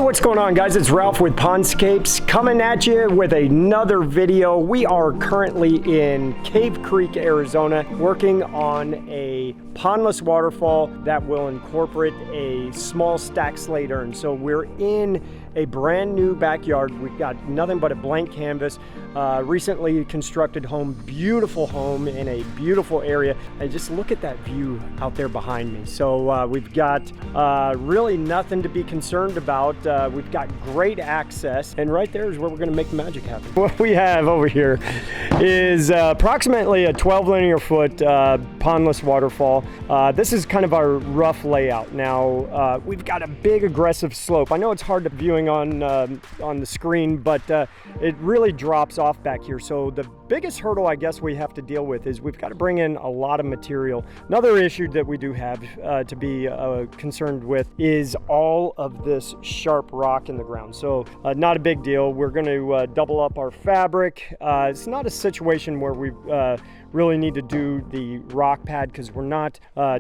what's going on, guys? It's Ralph with Pondscapes coming at you with another video. We are currently in Cave Creek, Arizona, working on a pondless waterfall that will incorporate a small stack slate urn. So we're in a brand new backyard. We've got nothing but a blank canvas, recently constructed home, beautiful home in a beautiful area. And just look at that view out there behind me. So we've got really nothing to be concerned about. We've got great access, and right there is where we're going to make the magic happen. What we have over here is approximately a 12 linear foot pondless waterfall. This is kind of our rough layout. Now we've got a big aggressive slope. I know it's hard to viewing on the screen, but it really drops off back here. So the biggest hurdle I guess we have to deal with is we've got to bring in a lot of material. Another issue that we do have to be concerned with is all of this sharp rock in the ground. So not a big deal. We're going to double up our fabric. It's not a situation where we really need to do the rock pad because we're not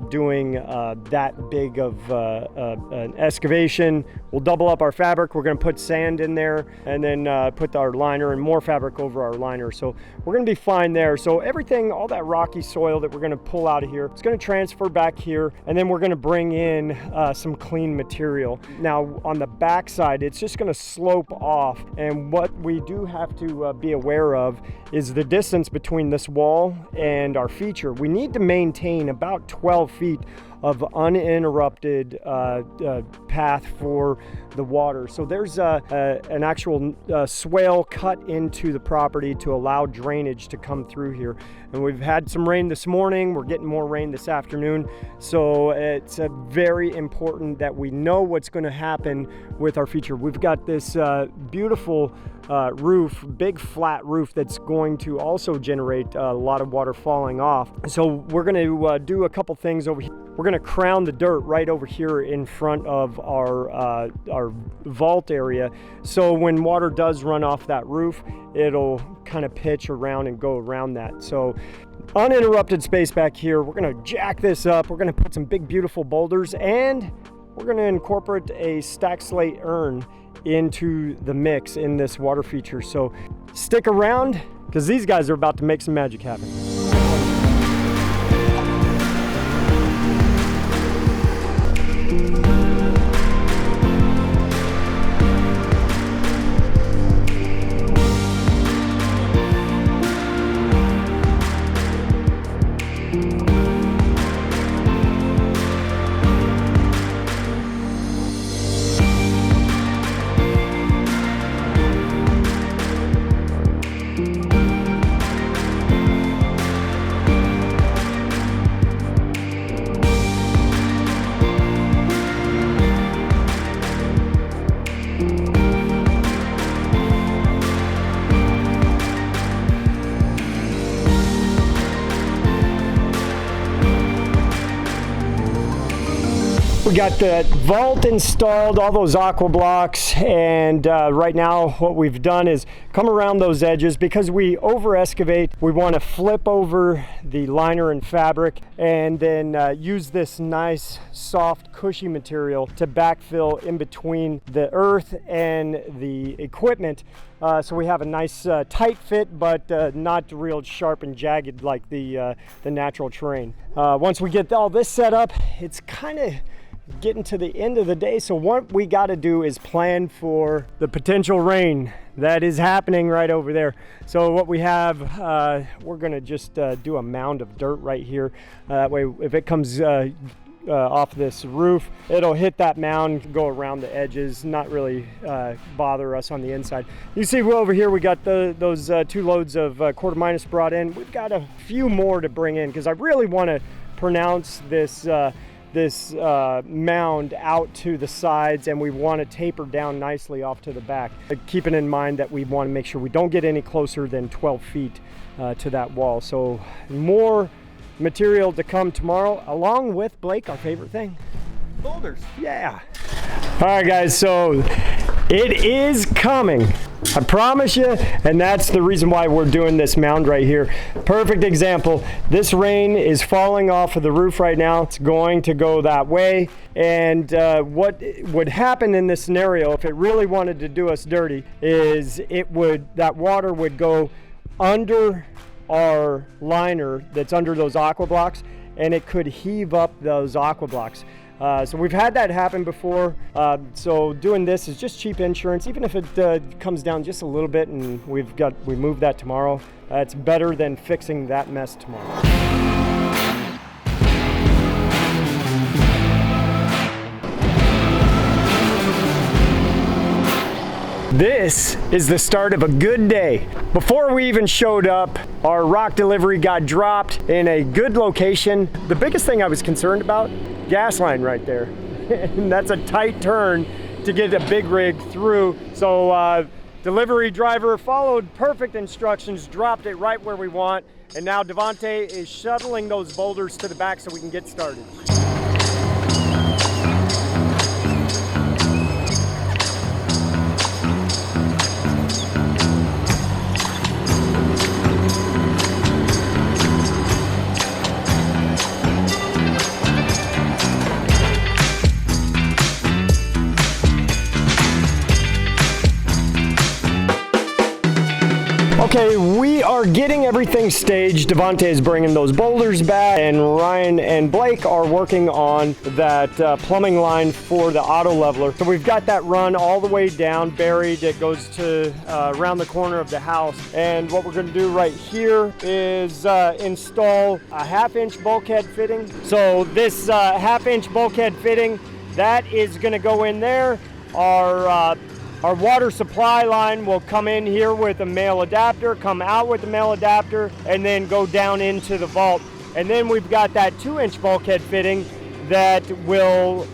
doing that big of an excavation. We'll double up our fabric. We're going to put sand in there and then put our liner and more fabric over our liner. So we're going to be fine there. So everything, all that rocky soil that we're going to pull out of here, it's going to transfer back here, and then we're going to bring in some clean material. Now on the back side, it's just going to slope off, and what we do have to be aware of is the distance between this wall and our feature. We need to maintain about 12 feet of uninterrupted path for the water. So there's an actual swale cut into the property to allow drainage to come through here. And we've had some rain this morning. We're getting more rain this afternoon. So it's very important that we know what's going to happen with our feature. We've got this beautiful roof, big flat roof that's going to also generate a lot of water falling off. So we're going to do a couple things over here. We're going to crown the dirt right over here in front of our vault area. So when water does run off that roof, it'll kind of pitch around and go around that. So uninterrupted space back here. We're going to jack this up. We're going to put some big, beautiful boulders, and we're going to incorporate a stack slate urn into the mix in this water feature. So stick around because these guys are about to make some magic happen. We got the vault installed, all those aqua blocks, and right now what we've done is come around those edges. Because we over excavate, we want to flip over the liner and fabric and then use this nice soft cushy material to backfill in between the earth and the equipment. So we have a nice tight fit, but not real sharp and jagged like the natural terrain. Once we get all this set up, it's kind of getting to the end of the day. So what we got to do is plan for the potential rain that is happening right over there. So what we have, we're going to just do a mound of dirt right here. That way, if it comes off this roof, it'll hit that mound, go around the edges, not really bother us on the inside. You see over here we got those 2 loads of quarter minus brought in. We've got a few more to bring in because I really want to pronounce this mound out to the sides, and we want to taper down nicely off to the back, keeping in mind that we want to make sure we don't get any closer than 12 feet to that wall. So more material to come tomorrow, along with, Blake, our favorite thing, boulders. Yeah. All right, guys, so it is coming. I promise you, and that's the reason why we're doing this mound right here. Perfect example. This rain is falling off of the roof right now. It's going to go that way. And what would happen in this scenario, if it really wanted to do us dirty, is that water would go under our liner that's under those aqua blocks, and it could heave up those aqua blocks. So we've had that happen before. So doing this is just cheap insurance. Even if it comes down just a little bit and we move that tomorrow, it's better than fixing that mess tomorrow. This is the start of a good day. Before we even showed up, our rock delivery got dropped in a good location. The biggest thing I was concerned about, gas line right there. And that's a tight turn to get a big rig through. So delivery driver followed perfect instructions, dropped it right where we want. And now Devontae is shuttling those boulders to the back so we can get started. Okay, we are getting everything staged. Devontae is bringing those boulders back, and Ryan and Blake are working on that plumbing line for the auto leveler. So we've got that run all the way down, buried. It goes to around the corner of the house. And what we're going to do right here is install a 1/2-inch bulkhead fitting. So this 1/2-inch bulkhead fitting, that is going to go in there. Our water supply line will come in here with a male adapter, come out with a male adapter, and then go down into the vault. And then we've got that 2-inch bulkhead fitting that will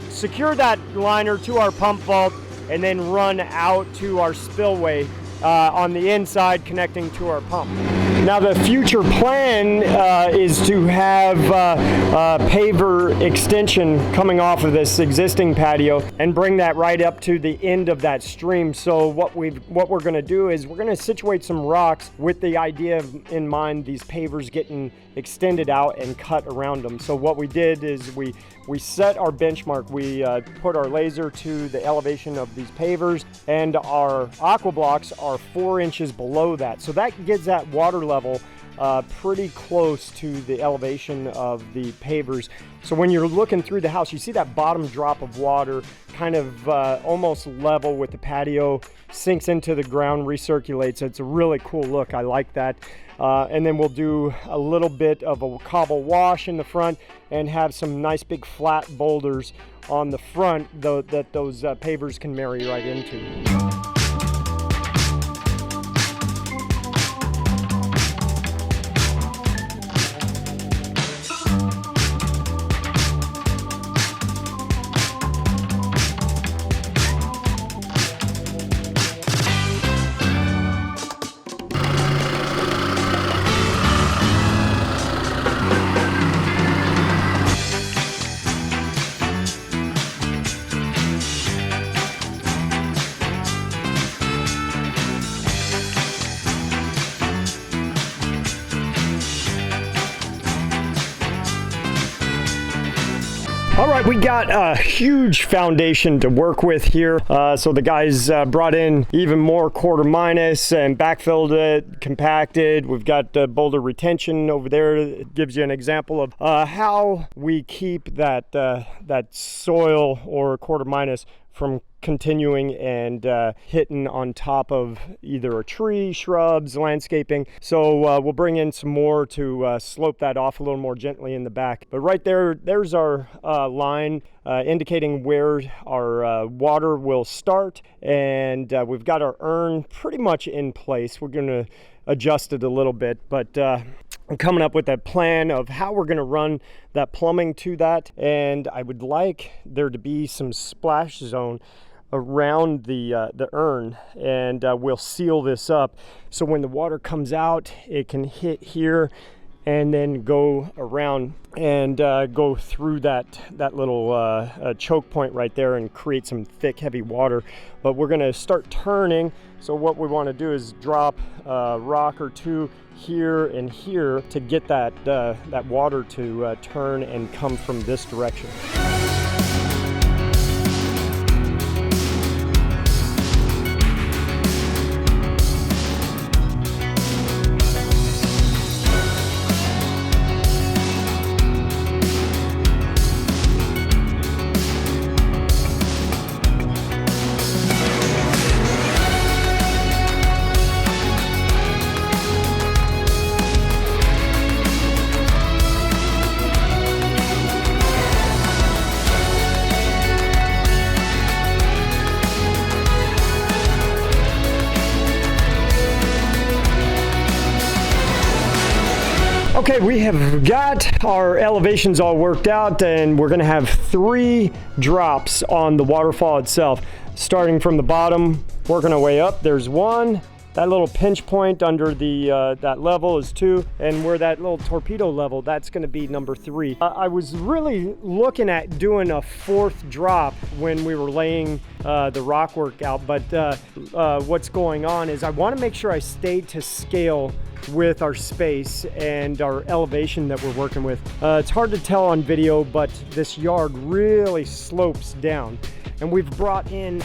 secure that liner to our pump vault and then run out to our spillway on the inside connecting to our pump. Now the future plan is to have paver extension coming off of this existing patio and bring that right up to the end of that stream. So what we're going to do is we're going to situate some rocks with the idea in mind, these pavers getting extended out and cut around them. So what we did is we set our benchmark. We put our laser to the elevation of these pavers, and our aqua blocks are 4 inches below that. So that gives that water level pretty close to the elevation of the pavers. So when you're looking through the house, you see that bottom drop of water kind of almost level with the patio, sinks into the ground, recirculates. It's a really cool look. I like that. And then we'll do a little bit of a cobble wash in the front and have some nice big flat boulders on the front that those pavers can marry right into. All right, we got a huge foundation to work with here. So the guys brought in even more quarter minus and backfilled it, compacted. We've got boulder retention over there. It gives you an example of how we keep that soil or quarter minus from continuing and hitting on top of either a tree, shrubs, landscaping. So we'll bring in some more to slope that off a little more gently in the back. But right there's our line indicating where our water will start. And we've got our urn pretty much in place. We're gonna adjust it a little bit, but I'm coming up with a plan of how we're gonna run that plumbing to that. And I would like there to be some splash zone around the urn, and we'll seal this up so when the water comes out, it can hit here and then go around and go through that little choke point right there and create some thick, heavy water. But we're gonna start turning. So what we wanna do is drop a rock or two here and here to get that water to turn and come from this direction. Okay, we have got our elevations all worked out, and we're gonna have 3 drops on the waterfall itself. Starting from the bottom, working our way up. There's 1. That little pinch point under the that level is 2, and where that little torpedo level, that's gonna be number 3. I was really looking at doing a 4th drop when we were laying the rock work out, but what's going on is I wanna make sure I stay to scale with our space and our elevation that we're working with. It's hard to tell on video, but this yard really slopes down, and we've brought in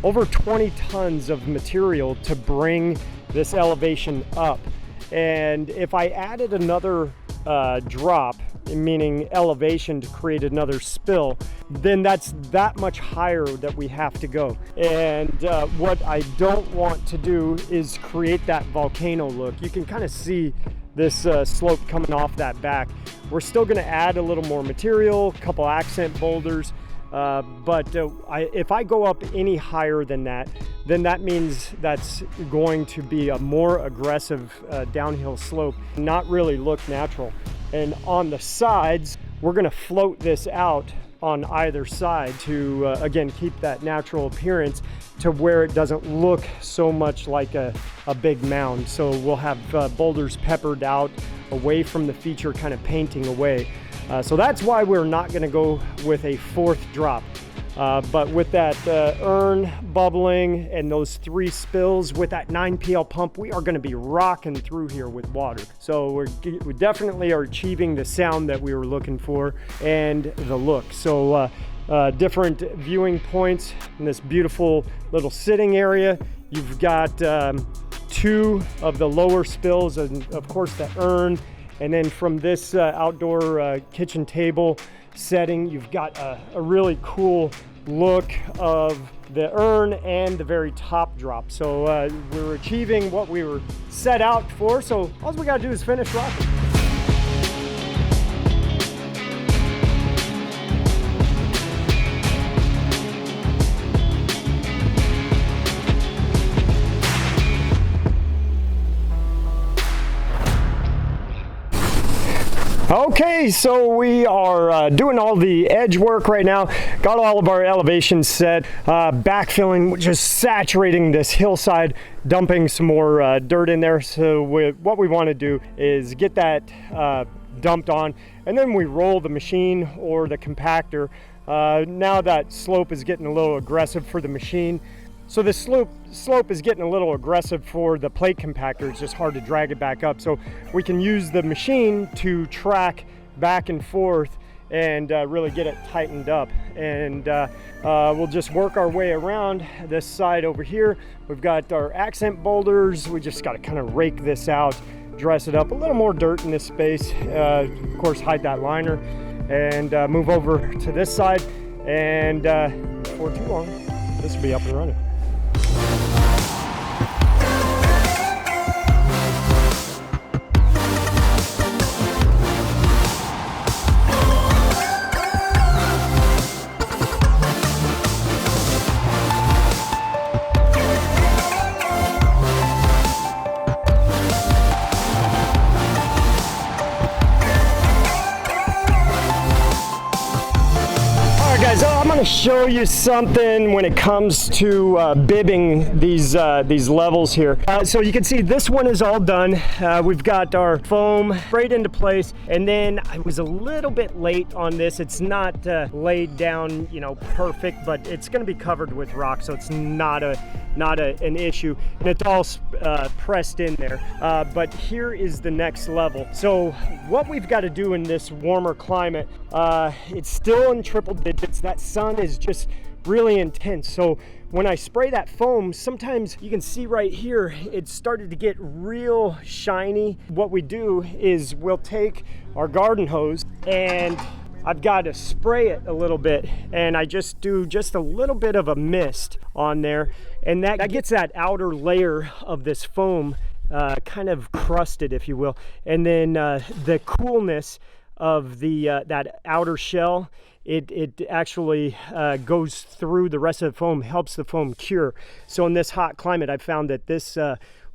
over 20 tons of material to bring this elevation up. And if I added another drop, meaning elevation, to create another spill, then that's that much higher that we have to go. And what I don't want to do is create that volcano look. You can kind of see this slope coming off that back. We're still going to add a little more material, a couple accent boulders, but if I go up any higher than that, then that means that's going to be a more aggressive downhill slope, not really look natural. And on the sides, we're gonna float this out on either side to, again, keep that natural appearance to where it doesn't look so much like a big mound. So we'll have boulders peppered out away from the feature, kind of painting away. So that's why we're not gonna go with a 4th drop. But with that urn bubbling and those 3 spills with that 9 PL pump, we are going to be rocking through here with water. So we definitely are achieving the sound that we were looking for and the look. So different viewing points in this beautiful little sitting area. You've got 2 of the lower spills, and of course the urn. And then from this outdoor kitchen table setting, you've got a really cool look of the urn and the very top drop. So we're achieving what we were set out for. So all we gotta do is finish rocking. Okay, so we are doing all the edge work right now. Got all of our elevations set, backfilling, just saturating this hillside, dumping some more dirt in there. So what we want to do is get that dumped on, and then we roll the machine or the compactor. Now that slope is getting a little aggressive for the machine. So the slope is getting a little aggressive for the plate compactor. It's just hard to drag it back up. So we can use the machine to track back and forth and really get it tightened up. And we'll just work our way around this side over here. We've got our accent boulders. We just got to kind of rake this out, dress it up, a little more dirt in this space. Of course, hide that liner, and move over to this side. And before too long, this will be up and running. to show you something when it comes to bibbing these levels here. So you can see this one is all done. We've got our foam sprayed into place, and then I was a little bit late on this. It's not laid down, you know, perfect, but it's going to be covered with rock, so it's not an issue, and it's all pressed in there. But here is the next level. So what we've got to do in this warmer climate, it's still in triple digits. That sun is just really intense. So when I spray that foam, sometimes you can see right here, it started to get real shiny. What we do is we'll take our garden hose, and I've got to spray it a little bit, and I just do just a little bit of a mist on there, and that gets that outer layer of this foam kind of crusted, if you will. And then the coolness of that outer shell, it actually goes through the rest of the foam, helps the foam cure. So in this hot climate, I found that this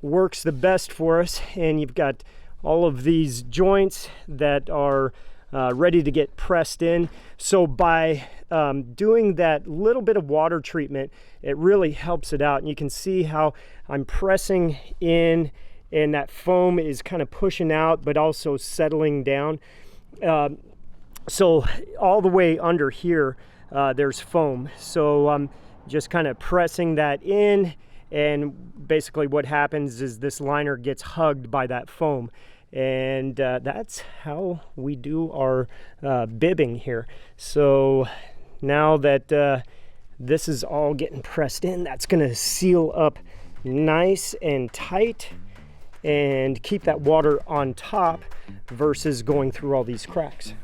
works the best for us. And you've got all of these joints that are ready to get pressed in. So by doing that little bit of water treatment, it really helps it out. And you can see how I'm pressing in, and that foam is kind of pushing out, but also settling down. So all the way under here, there's foam. So I'm just kind of pressing that in, and basically what happens is this liner gets hugged by that foam. And that's how we do our bibbing here. So now that this is all getting pressed in, that's going to seal up nice and tight and keep that water on top versus going through all these cracks.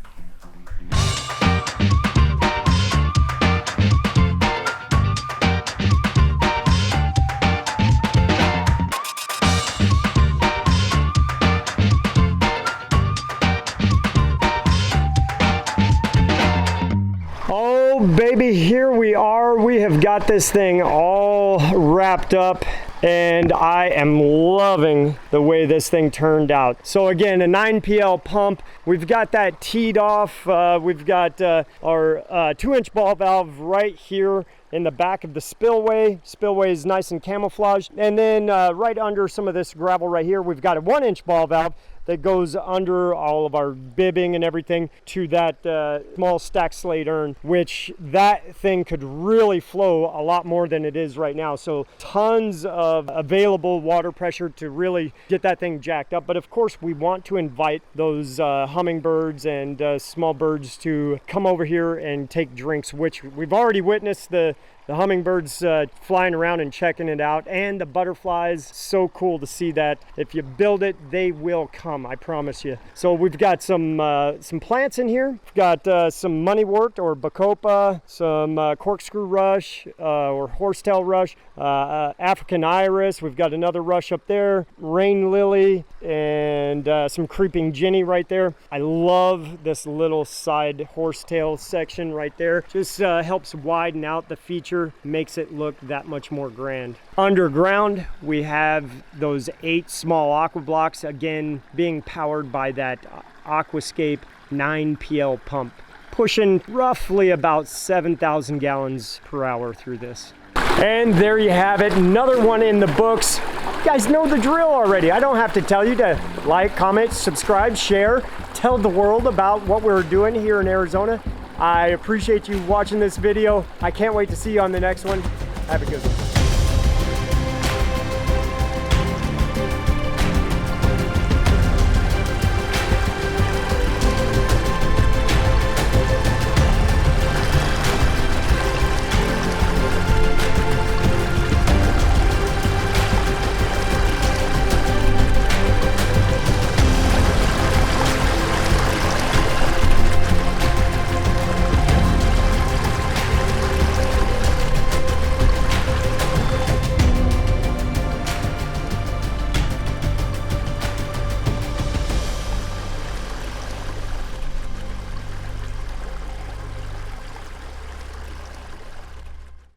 Oh baby, here we are. We have got this thing all wrapped up, and I am loving the way this thing turned out. So again, a 9 PL pump. We've got that teed off. We've got our 2-inch ball valve right here in the back of the spillway. Spillway is nice and camouflaged. And then right under some of this gravel right here, we've got a 1-inch ball valve that goes under all of our bibbing and everything to that small stack slate urn, which that thing could really flow a lot more than it is right now. So tons of available water pressure to really get that thing jacked up. But of course, we want to invite those hummingbirds and small birds to come over here and take drinks, which we've already witnessed the hummingbirds flying around and checking it out, and the butterflies. So cool to see that. If you build it, they will come, I promise you. So we've got some plants in here. We've got some moneywort or bacopa, some corkscrew rush or horsetail rush, African iris. We've got another rush up there, rain lily, and some creeping jenny right there. I love this little side horsetail section right there. Just helps widen out the feature, makes it look that much more grand. Underground, we have those 8 small aqua blocks, again being powered by that Aquascape 9 PL pump, pushing roughly about 7,000 gallons per hour through this. And there you have it, another one in the books. You guys know the drill already. I don't have to tell you to like, comment, subscribe, share, tell the world about what we're doing here in Arizona. I appreciate you watching this video. I can't wait to see you on the next one. Have a good one.